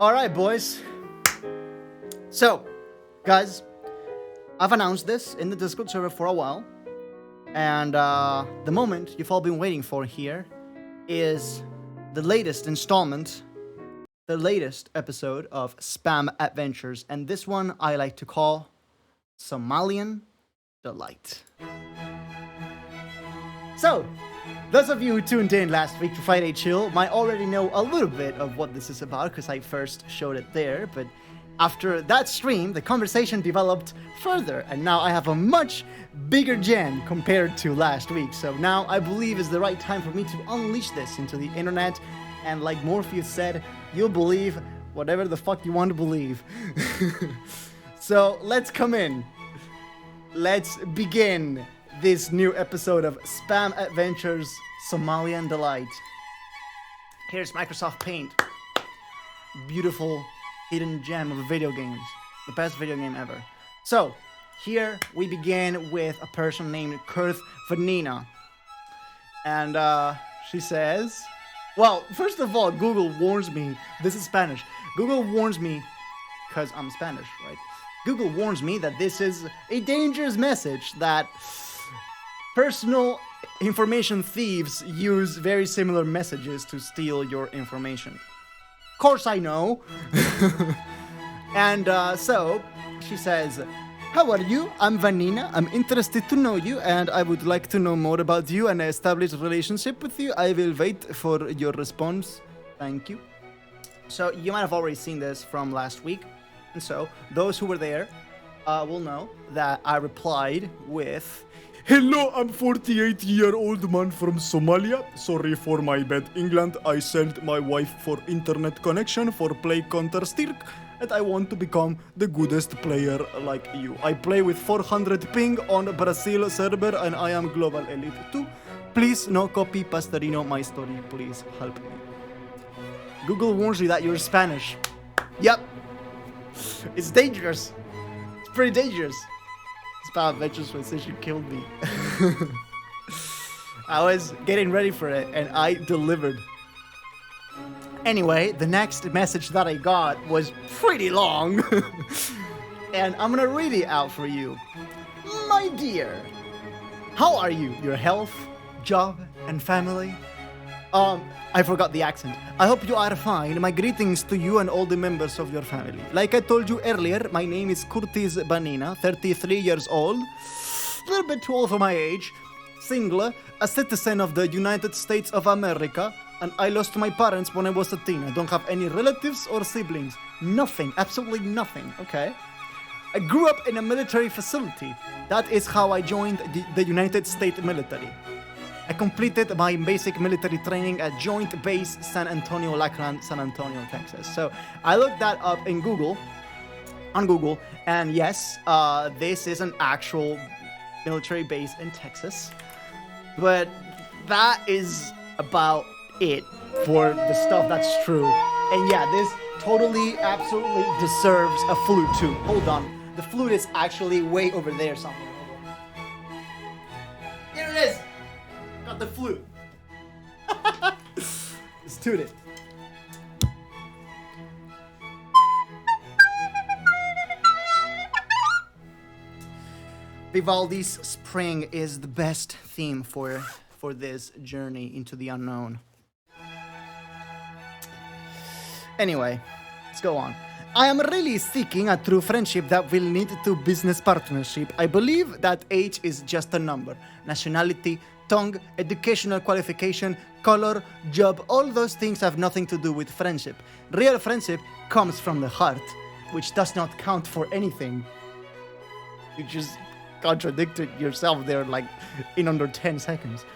Alright, boys. So, guys, I've announced this in the Discord server for a while. And the moment you've all been waiting for here is the latest installment, the latest episode of Spam Adventures. And this one I like to call Somalian Delight. So, those of you who tuned in last week to Friday Chill might already know a little bit of what this is about because I first showed it there, but after that stream, the conversation developed further, and now I have a much bigger gen compared to last week. So now I believe is the right time for me to unleash this into the internet, and like Morpheus said, you'll believe whatever the fuck you want to believe. So let's come in. Let's begin this new episode of Spam Adventures Somalian Delight. Here's Microsoft Paint. Beautiful hidden gem of video games. The best video game ever. So, here we begin with a person named Kurth Vanina. And she says, well, first of all, Google warns me, this is Spanish. Google warns me, because I'm Spanish, right? Google warns me that this is a dangerous message, that personal information thieves use very similar messages to steal your information. Of course I know. And so she says, how are you? I'm Vanina. I'm interested to know you and I would like to know more about you and establish a relationship with you. I will wait for your response. Thank you. So you might have already seen this from last week. And so those who were there will know that I replied with, hello, I'm 48-year-old man from Somalia. Sorry for my bad England. I sold my wife for internet connection for play Counter-Strike, and I want to become the goodest player like you. I play with 400 ping on Brazil server, and I am global elite too. Please no copy pastorino my story. Please help me. Google warns you that you're Spanish. Yep. It's dangerous. It's pretty dangerous. Spam Adventures transition killed me. I was getting ready for it and I delivered. Anyway, the next message that I got was pretty long. And I'm gonna read it out for you. My dear, how are you? Your health, job, and family? I forgot the accent. I hope you are fine. My greetings to you and all the members of your family. Like I told you earlier, my name is Curtis Banina, 33 years old, a little bit too old for my age, single, a citizen of the United States of America, and I lost my parents when I was a teen. I don't have any relatives or siblings. Nothing, absolutely nothing, okay? I grew up in a military facility. That is how I joined the United States military. I completed my basic military training at Joint Base San Antonio, Lackland, San Antonio, Texas. So I looked that up in Google, and yes, this is an actual military base in Texas. But that is about it for the stuff that's true. And yeah, this totally, absolutely deserves a flute too. Hold on. The flute is actually way over there somewhere. Here it is! Got the flute. Let's toot it. Vivaldi's Spring is the best theme for this journey into the unknown. Anyway, let's go on. I am really seeking a true friendship that will lead to business partnership. I believe that age is just a number. Nationality, tongue, educational qualification, color, job, all those things have nothing to do with friendship. Real friendship comes from the heart, which does not count for anything. You just contradicted yourself there like in under 10 seconds.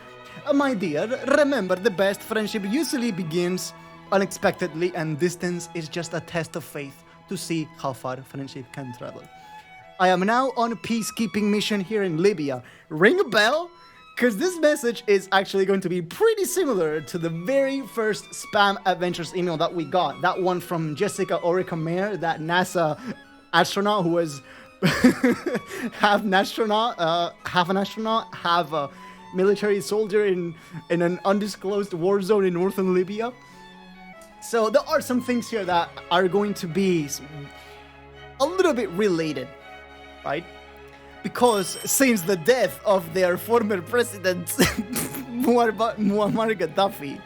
My dear, remember the best friendship usually begins unexpectedly, and distance is just a test of faith to see how far friendship can travel. I am now on a peacekeeping mission here in Libya. Ring a bell? Because this message is actually going to be pretty similar to the very first Spam Adventures email that we got. That one from Jessica Orica Mayer, that NASA astronaut who was half an astronaut, half a military soldier in an undisclosed war zone in northern Libya. So there are some things here that are going to be a little bit related, right? Because since the death of their former president, Muammar Gaddafi,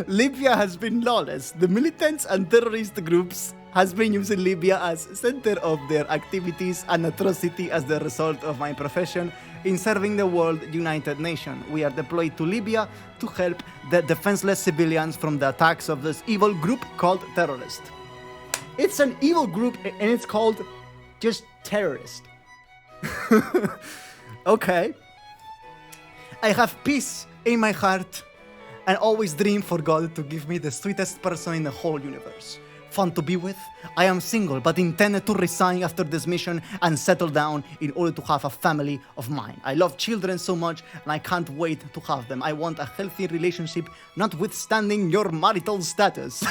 Libya has been lawless. The militants and terrorist groups has been using Libya as center of their activities and atrocity as the result of my profession in serving the World United Nations. We are deployed to Libya to help the defenseless civilians from the attacks of this evil group called terrorist. It's an evil group and it's called just terrorist. Okay. I have peace in my heart and always dream for God to give me the sweetest person in the whole universe. Fun to be with. I am single but intend to resign after this mission and settle down in order to have a family of mine. I love children so much and I can't wait to have them. I want a healthy relationship notwithstanding your marital status.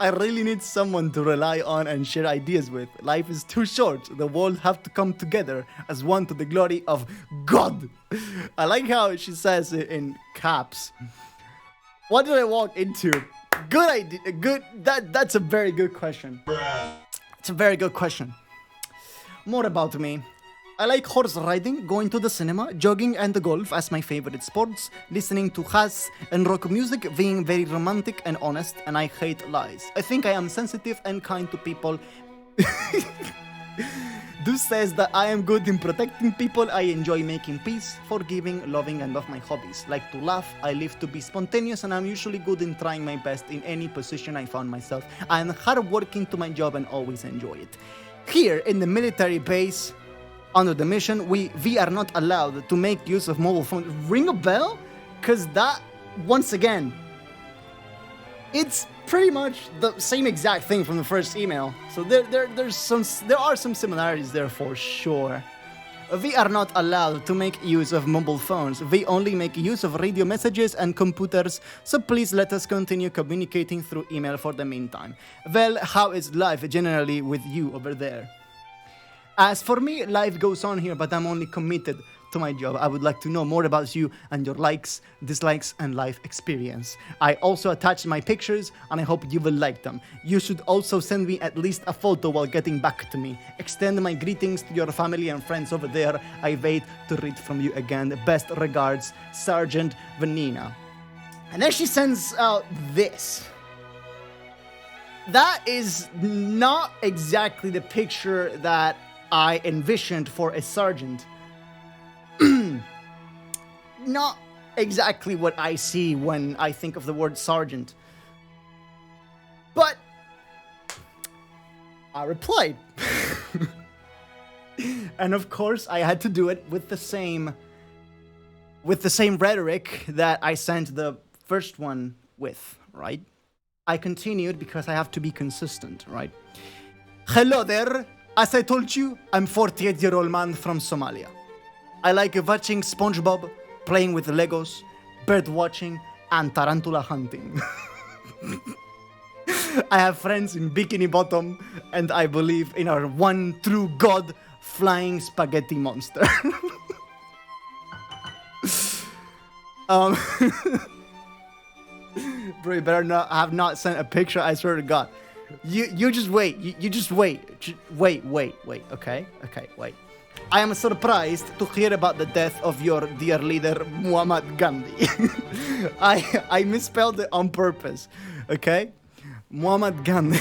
I really need someone to rely on and share ideas with. Life is too short. The world have to come together as one to the glory of God. I like how she says it in caps. What did I walk into? Good idea. That's a very good question. It's a very good question. More about me. I like horse riding, going to the cinema, jogging and golf as my favorite sports, listening to jazz and rock music, being very romantic and honest, and I hate lies. I think I am sensitive and kind to people. This says that I am good in protecting people. I enjoy making peace, forgiving, loving, and love my hobbies. Like to laugh, I live to be spontaneous, and I'm usually good in trying my best in any position I found myself. I am hardworking to my job and always enjoy it. Here in the military base, under the mission, we are not allowed to make use of mobile phones. Ring a bell? Because that, once again, it's pretty much the same exact thing from the first email. So there are some similarities there for sure. We are not allowed to make use of mobile phones. We only make use of radio messages and computers, so please let us continue communicating through email for the meantime. Well, how is life generally with you over there? As for me, life goes on here, but I'm only committed to my job. I would like to know more about you and your likes, dislikes, and life experience. I also attached my pictures, and I hope you will like them. You should also send me at least a photo while getting back to me. Extend my greetings to your family and friends over there. I wait to read from you again. Best regards, Sergeant Vanina. And then she sends out this. That is not exactly the picture that I envisioned for a sergeant. Not exactly what I see when I think of the word sergeant. But I replied. And of course, I had to do it with the same rhetoric that I sent the first one with, right? I continued because I have to be consistent, right? Hello there. As I told you, I'm 48-year-old man from Somalia. I like watching SpongeBob, playing with Legos, bird watching, and tarantula hunting. I have friends in Bikini Bottom, and I believe in our one true God, flying spaghetti monster. Bro, you better not have not sent a picture, I swear to God. You just wait. You just wait. Wait. Okay, wait. I am surprised to hear about the death of your dear leader, Muhammad Gandhi. I misspelled it on purpose. Okay? Muhammad Gandhi.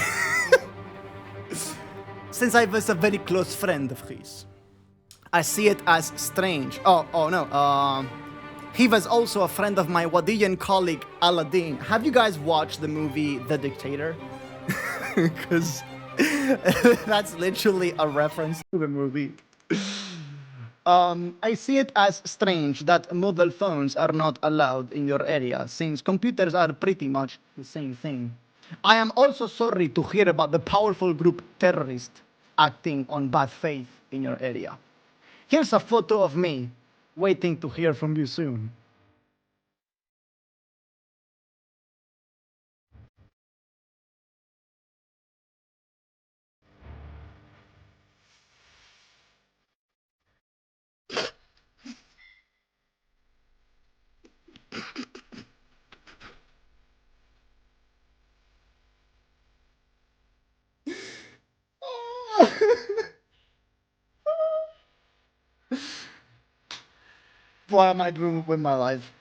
Since I was a very close friend of his, I see it as strange. Oh no. He was also a friend of my Wadiyan colleague, Aladdin. Have you guys watched the movie The Dictator? Because that's literally a reference to the movie. I see it as strange that mobile phones are not allowed in your area, since computers are pretty much the same thing. I am also sorry to hear about the powerful group terrorists acting on bad faith in your area. Here's a photo of me, waiting to hear from you soon. What am I doing with my life?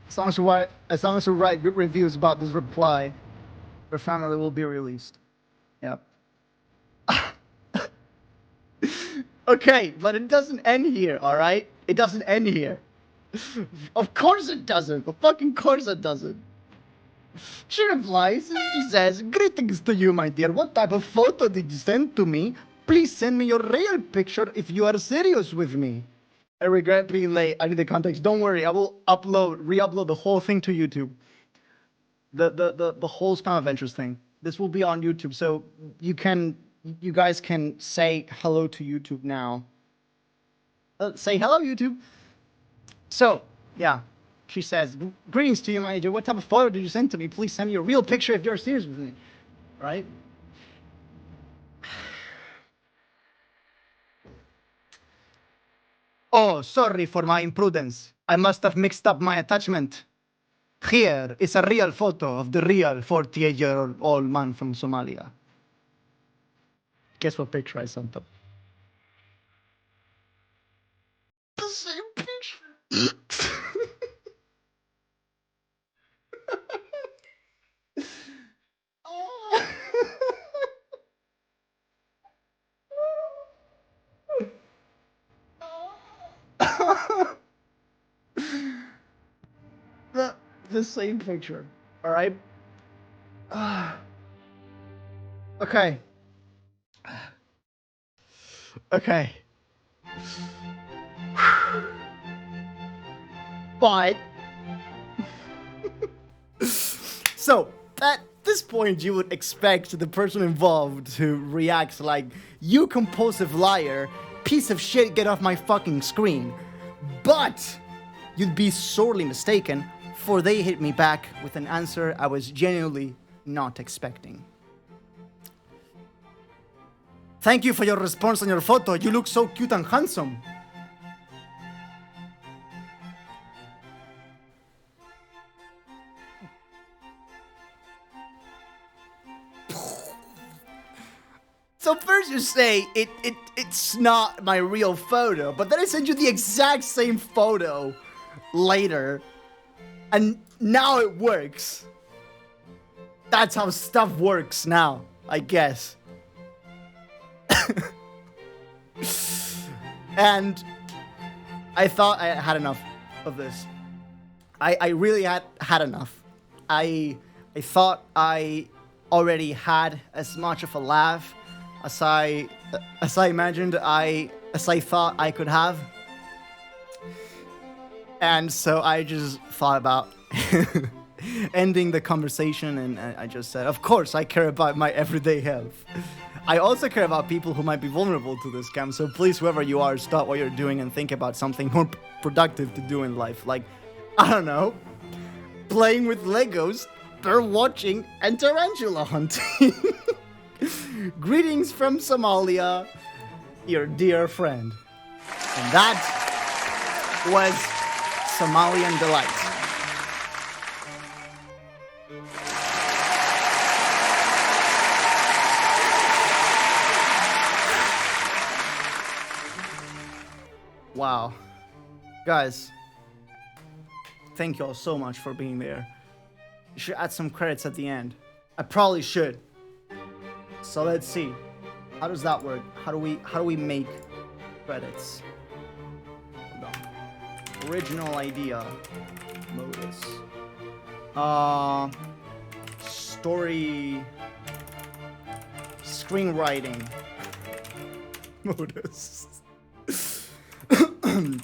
As long as you write good reviews about this reply, your family will be released. Yep. Okay, but it doesn't end here, alright? It doesn't end here. Of course it doesn't. Of fucking course it doesn't. She replies and she says, "Greetings to you, my dear. What type of photo did you send to me? Please send me your real picture if you are serious with me. I regret being late. I need the context. Don't worry, I will re-upload the whole thing to YouTube. The whole Spam Adventures thing. This will be on YouTube, so you guys can say hello to YouTube now. Say hello, YouTube. So, yeah. She says, "Greetings to you, my dear. What type of photo did you send to me? Please send me a real picture if you're serious with me." Right? "Oh, sorry for my imprudence. I must have mixed up my attachment. Here is a real photo of the real 48-year-old man from Somalia." Guess what picture I sent them? The same picture. the same picture. All right. Okay. Okay. But so at this point, you would expect the person involved to react like, "You compulsive liar, piece of shit, get off my fucking screen." But you'd be sorely mistaken, for they hit me back with an answer I was genuinely not expecting. "Thank you for your response on your photo. You look so cute and handsome." So first you say it's not my real photo, but then I send you the exact same photo later, and now it works. That's how stuff works now, I guess. And I thought I had enough of this. I really had enough. I thought I already had as much of a laugh as I imagined as I thought I could have. And so I just thought about ending the conversation, and I just said, "Of course I care about my everyday health. I also care about people who might be vulnerable to this scam, so please, whoever you are, stop what you're doing and think about something more productive to do in life. Like, I don't know, playing with Legos, bird watching, and tarantula hunting. Greetings from Somalia, your dear friend." And that was Somalian Delight. Wow. Guys, thank you all so much for being there. You should add some credits at the end. I probably should. So let's see. How does that work? How do we make credits? Hold on. Original idea. Modus. Story. Screenwriting. Modus.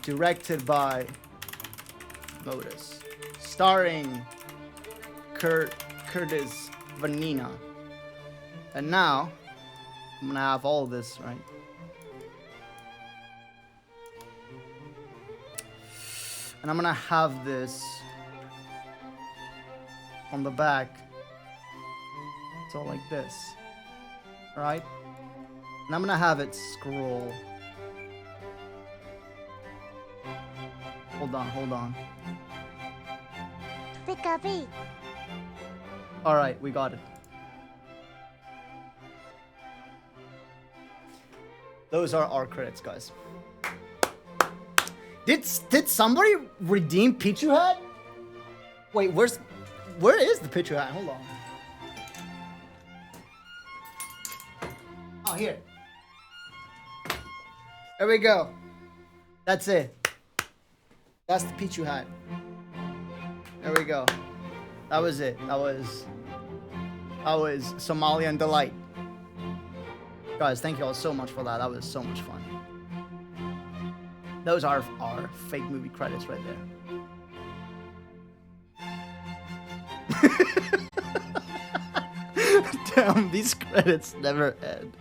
Directed by Modus. Starring Curtis Vanina. And now, I'm gonna have all this, right? And I'm gonna have this on the back. So like this. Alright? And I'm gonna have it scroll. Hold on. Alright, we got it. Those are our credits, guys. Did somebody redeem Pichu hat? Wait, where is the Pichu hat? Hold on. Oh, here. There we go. That's it. That's the Pichu hat. There we go. That was it. That was Somalian delight. Guys, thank you all so much for that. That was so much fun. Those are our fake movie credits right there. Damn, these credits never end.